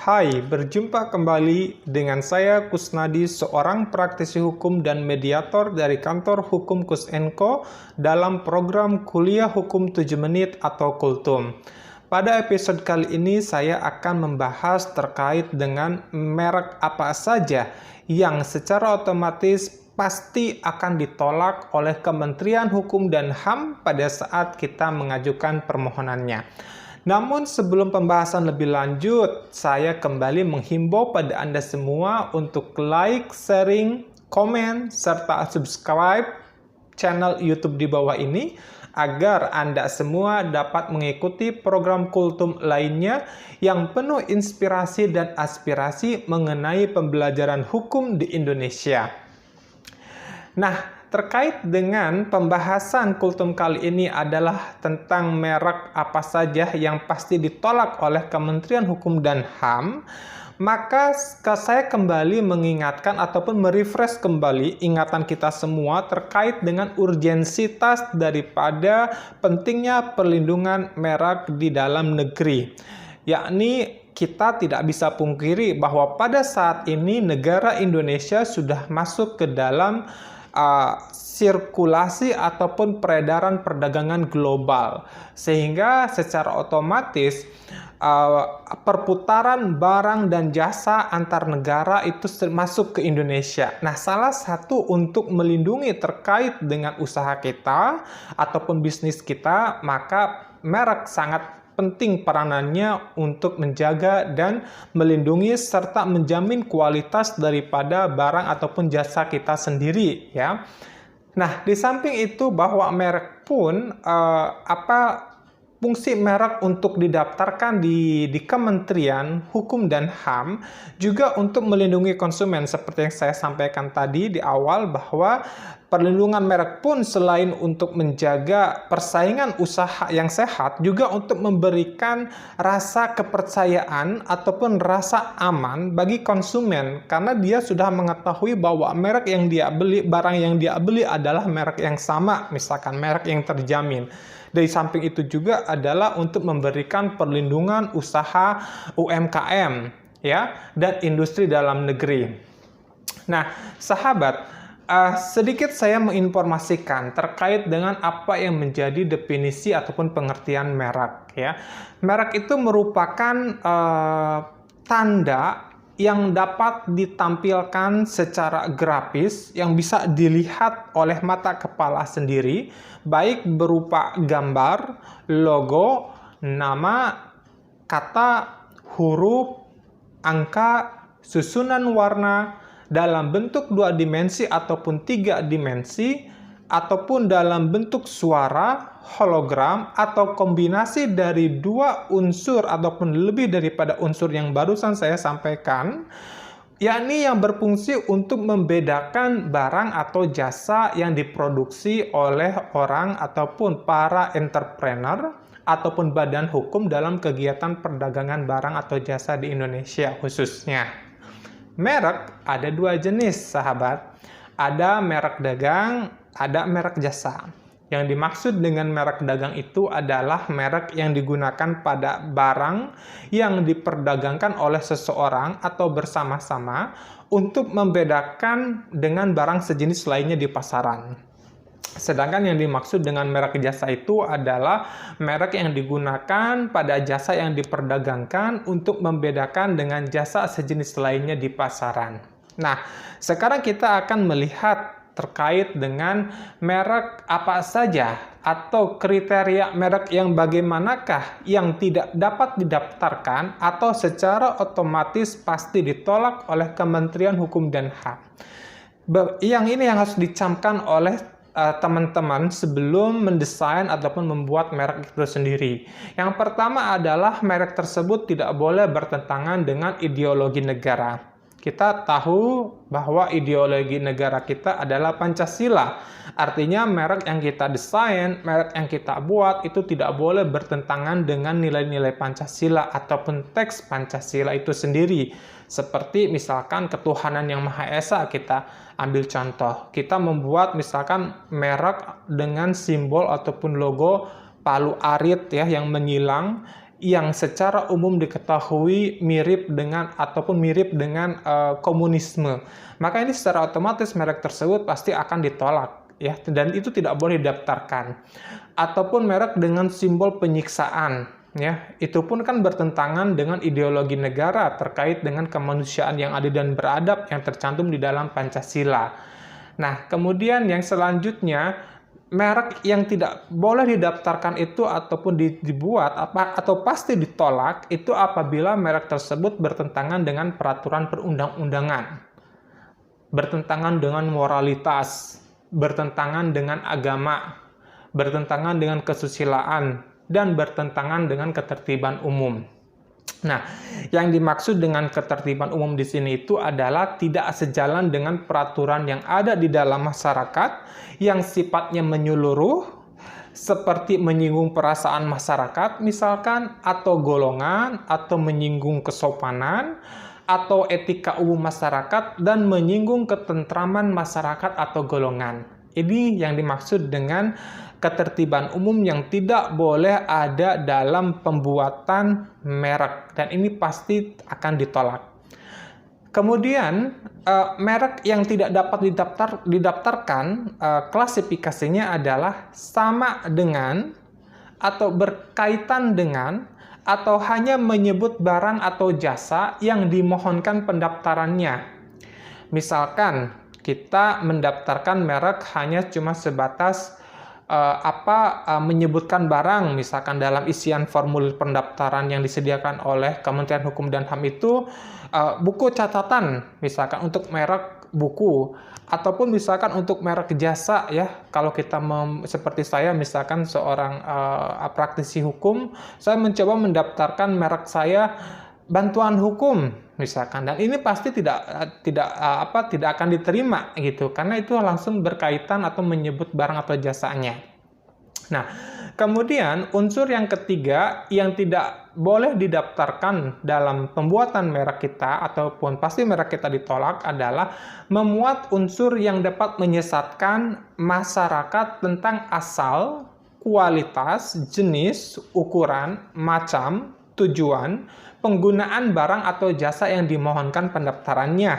Hai, berjumpa kembali dengan saya Kusnadi, seorang praktisi hukum dan mediator dari kantor hukum Kus&Co dalam program kuliah hukum 7 menit atau Kultum. Pada episode kali ini saya akan membahas terkait dengan merek apa saja yang secara otomatis pasti akan ditolak oleh Kementerian Hukum dan HAM pada saat kita mengajukan permohonannya. Namun sebelum pembahasan lebih lanjut, saya kembali menghimbau pada Anda semua untuk like, sharing, komen, serta subscribe channel YouTube di bawah ini agar Anda semua dapat mengikuti program Kultum lainnya yang penuh inspirasi dan aspirasi mengenai pembelajaran hukum di Indonesia. Nah, terkait dengan pembahasan Kultum kali ini adalah tentang merek apa saja yang pasti ditolak oleh Kementerian Hukum dan HAM, maka saya kembali mengingatkan ataupun merefresh kembali ingatan kita semua terkait dengan urgensitas daripada pentingnya perlindungan merek di dalam negeri. Yakni kita tidak bisa pungkiri bahwa pada saat ini negara Indonesia sudah masuk ke dalam sirkulasi ataupun peredaran perdagangan global, sehingga secara otomatis perputaran barang dan jasa antar negara itu masuk ke Indonesia. Nah, salah satu untuk melindungi terkait dengan usaha kita ataupun bisnis kita, maka merek sangat penting peranannya untuk menjaga dan melindungi serta menjamin kualitas daripada barang ataupun jasa kita sendiri, ya. Nah, di samping itu bahwa merek pun fungsi merek untuk didaftarkan di Kementerian Hukum dan HAM juga untuk melindungi konsumen seperti yang saya sampaikan tadi di awal, bahwa perlindungan merek pun selain untuk menjaga persaingan usaha yang sehat, juga untuk memberikan rasa kepercayaan ataupun rasa aman bagi konsumen, karena dia sudah mengetahui bahwa merek yang dia beli, barang yang dia beli adalah merek yang sama, misalkan merek yang terjamin. Dari samping itu juga adalah untuk memberikan perlindungan usaha UMKM, ya, dan industri dalam negeri. Nah, sahabat, sedikit saya menginformasikan terkait dengan apa yang menjadi definisi ataupun pengertian merek, ya. Merek itu merupakan tanda yang dapat ditampilkan secara grafis yang bisa dilihat oleh mata kepala sendiri, baik berupa gambar, logo, nama, kata, huruf, angka, susunan warna, dalam bentuk 2 dimensi ataupun 3 dimensi, ataupun dalam bentuk suara, hologram, atau kombinasi dari 2 unsur ataupun lebih daripada unsur yang barusan saya sampaikan, yakni yang berfungsi untuk membedakan barang atau jasa yang diproduksi oleh orang ataupun para entrepreneur ataupun badan hukum dalam kegiatan perdagangan barang atau jasa di Indonesia khususnya. Merek ada 2 jenis, sahabat. Ada merek dagang, ada merek jasa. Yang dimaksud dengan merek dagang itu adalah merek yang digunakan pada barang yang diperdagangkan oleh seseorang atau bersama-sama untuk membedakan dengan barang sejenis lainnya di pasaran. Sedangkan yang dimaksud dengan merek jasa itu adalah merek yang digunakan pada jasa yang diperdagangkan untuk membedakan dengan jasa sejenis lainnya di pasaran. Nah, sekarang kita akan melihat terkait dengan merek apa saja atau kriteria merek yang bagaimanakah yang tidak dapat didaftarkan atau secara otomatis pasti ditolak oleh Kementerian Hukum dan HAM. Yang ini yang harus dicamkan oleh teman-teman sebelum mendesain ataupun membuat merek itu sendiri. Yang pertama adalah merek tersebut tidak boleh bertentangan dengan ideologi negara. Kita tahu bahwa ideologi negara kita adalah Pancasila. Artinya merek yang kita desain, merek yang kita buat itu tidak boleh bertentangan dengan nilai-nilai Pancasila ataupun teks Pancasila itu sendiri. Seperti misalkan ketuhanan yang Maha Esa, kita ambil contoh. Kita membuat misalkan merek dengan simbol ataupun logo Palu Arit, ya, yang menyilang, yang secara umum diketahui mirip dengan komunisme. Maka ini secara otomatis merek tersebut pasti akan ditolak, ya, dan itu tidak boleh didaftarkan. Ataupun merek dengan simbol penyiksaan, ya, itu pun kan bertentangan dengan ideologi negara terkait dengan kemanusiaan yang adil dan beradab yang tercantum di dalam Pancasila. Nah, kemudian yang selanjutnya, merek yang tidak boleh didaftarkan itu ataupun dibuat atau pasti ditolak itu apabila merek tersebut bertentangan dengan peraturan perundang-undangan, bertentangan dengan moralitas, bertentangan dengan agama, bertentangan dengan kesusilaan, dan bertentangan dengan ketertiban umum. Nah, yang dimaksud dengan ketertiban umum di sini itu adalah tidak sejalan dengan peraturan yang ada di dalam masyarakat yang sifatnya menyeluruh, seperti menyinggung perasaan masyarakat misalkan, atau golongan, atau menyinggung kesopanan, atau etika umum masyarakat, dan menyinggung ketentraman masyarakat atau golongan. Ini yang dimaksud dengan ketertiban umum yang tidak boleh ada dalam pembuatan merek, dan ini pasti akan ditolak. Kemudian merek yang tidak dapat didaftarkan, klasifikasinya adalah sama dengan atau berkaitan dengan atau hanya menyebut barang atau jasa yang dimohonkan pendaftarannya. Misalkan kita mendaftarkan merek hanya cuma sebatas menyebutkan barang, misalkan dalam isian formulir pendaftaran yang disediakan oleh Kementerian Hukum dan HAM itu buku catatan, misalkan untuk merek buku, ataupun misalkan untuk merek jasa, ya. Kalau kita seperti saya, misalkan seorang praktisi hukum, saya mencoba mendaftarkan merek saya bantuan hukum, misalkan, dan ini pasti tidak akan diterima gitu, karena itu langsung berkaitan atau menyebut barang atau jasanya. Nah, kemudian unsur yang ketiga yang tidak boleh didaftarkan dalam pembuatan merek kita ataupun pasti merek kita ditolak adalah memuat unsur yang dapat menyesatkan masyarakat tentang asal, kualitas, jenis, ukuran, macam, tujuan, penggunaan barang atau jasa yang dimohonkan pendaftarannya,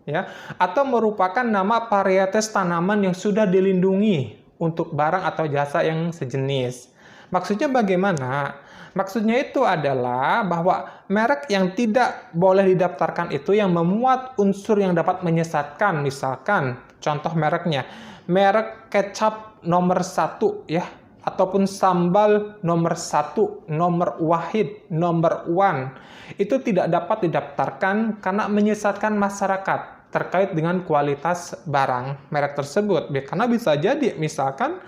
ya, atau merupakan nama varietas tanaman yang sudah dilindungi untuk barang atau jasa yang sejenis. Maksudnya bagaimana? Maksudnya itu adalah bahwa merek yang tidak boleh didaftarkan itu yang memuat unsur yang dapat menyesatkan, misalkan contoh mereknya, merek kecap nomor 1, ya, ataupun sambal nomor 1, nomor wahid, nomor one, itu tidak dapat didaftarkan karena menyesatkan masyarakat terkait dengan kualitas barang merek tersebut. Karena bisa jadi misalkan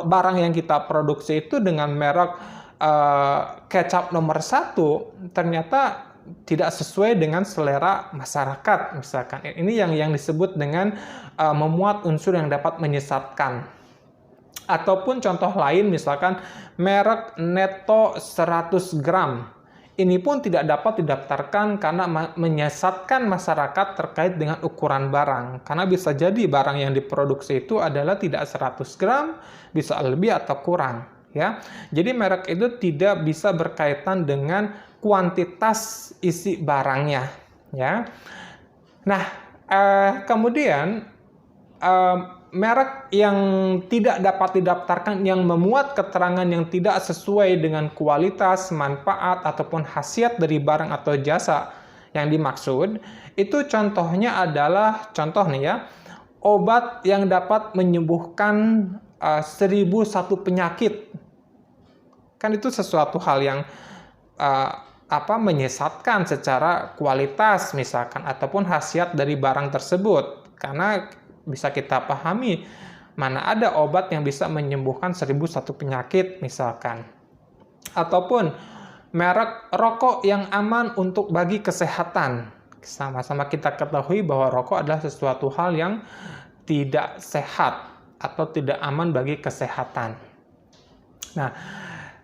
barang yang kita produksi itu dengan merek kecap nomor 1 ternyata tidak sesuai dengan selera masyarakat, misalkan. Ini yang disebut dengan memuat unsur yang dapat menyesatkan. Ataupun contoh lain, misalkan merek Neto 100 gram. Ini pun tidak dapat didaftarkan karena menyesatkan masyarakat terkait dengan ukuran barang. Karena bisa jadi barang yang diproduksi itu adalah tidak 100 gram, bisa lebih atau kurang, ya. Jadi merek itu tidak bisa berkaitan dengan kuantitas isi barangnya, ya. Nah, kemudian merek yang tidak dapat didaftarkan yang memuat keterangan yang tidak sesuai dengan kualitas, manfaat, ataupun khasiat dari barang atau jasa yang dimaksud, itu contohnya adalah, contoh nih ya, obat yang dapat menyembuhkan 1001 penyakit. Kan itu sesuatu hal yang menyesatkan secara kualitas misalkan, ataupun khasiat dari barang tersebut. Karena bisa kita pahami, mana ada obat yang bisa menyembuhkan 1001 penyakit misalkan. Ataupun merek rokok yang aman untuk bagi kesehatan. Sama-sama kita ketahui bahwa rokok adalah sesuatu hal yang tidak sehat atau tidak aman bagi kesehatan. Nah,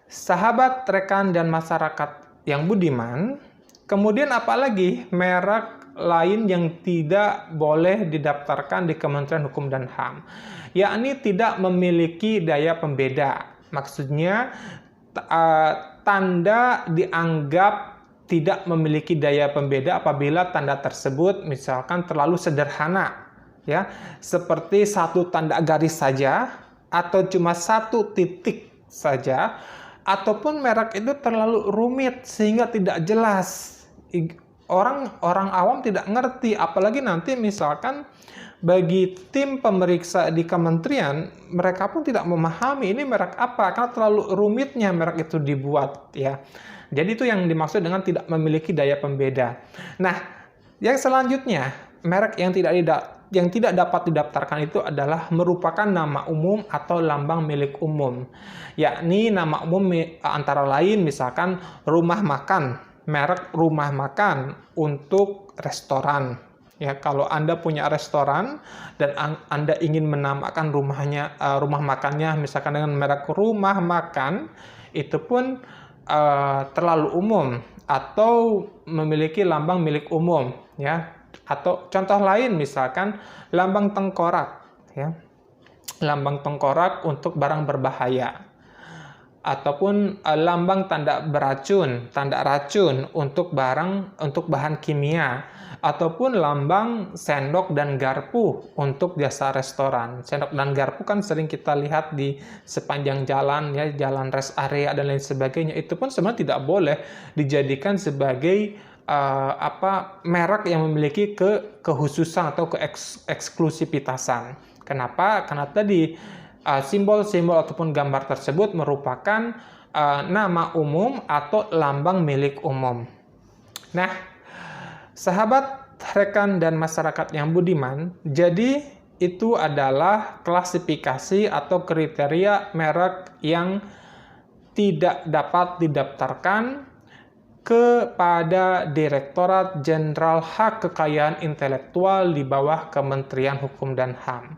sahabat, rekan, dan masyarakat yang budiman, kemudian apalagi merek lain yang tidak boleh didaftarkan di Kementerian Hukum dan HAM, yakni tidak memiliki daya pembeda. Maksudnya tanda dianggap tidak memiliki daya pembeda apabila tanda tersebut misalkan terlalu sederhana, ya, seperti satu tanda garis saja, atau cuma satu titik saja, ataupun merek itu terlalu rumit sehingga tidak jelas. Orang awam tidak ngerti, apalagi nanti misalkan bagi tim pemeriksa di kementerian, mereka pun tidak memahami ini merek apa karena terlalu rumitnya merek itu dibuat, ya. Jadi itu yang dimaksud dengan tidak memiliki daya pembeda. Nah, yang selanjutnya, merek yang tidak dapat didaftarkan itu adalah merupakan nama umum atau lambang milik umum. Yakni nama umum antara lain misalkan rumah makan, merek rumah makan untuk restoran. Ya, kalau Anda punya restoran dan Anda ingin menamakan rumah makannya misalkan dengan merek rumah makan, itu pun terlalu umum atau memiliki lambang milik umum, ya. Atau contoh lain misalkan lambang tengkorak, ya. Lambang tengkorak untuk barang berbahaya. Ataupun lambang tanda beracun, tanda racun untuk bahan kimia, ataupun lambang sendok dan garpu untuk jasa restoran. Sendok dan garpu kan sering kita lihat di sepanjang jalan, ya, jalan rest area dan lain sebagainya. Itu pun sebenarnya tidak boleh dijadikan sebagai merek yang memiliki kekhususan atau keeksklusivitasan. Kenapa? Karena tadi simbol-simbol ataupun gambar tersebut merupakan nama umum atau lambang milik umum. Nah, sahabat, rekan, dan masyarakat yang budiman, jadi itu adalah klasifikasi atau kriteria merek yang tidak dapat didaftarkan kepada Direktorat Jenderal Hak Kekayaan Intelektual di bawah Kementerian Hukum dan HAM.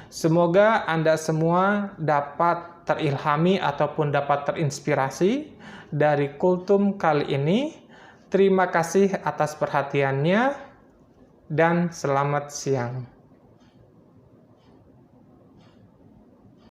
Semoga Anda semua dapat terilhami ataupun dapat terinspirasi dari kultum kali ini. Terima kasih atas perhatiannya dan selamat siang.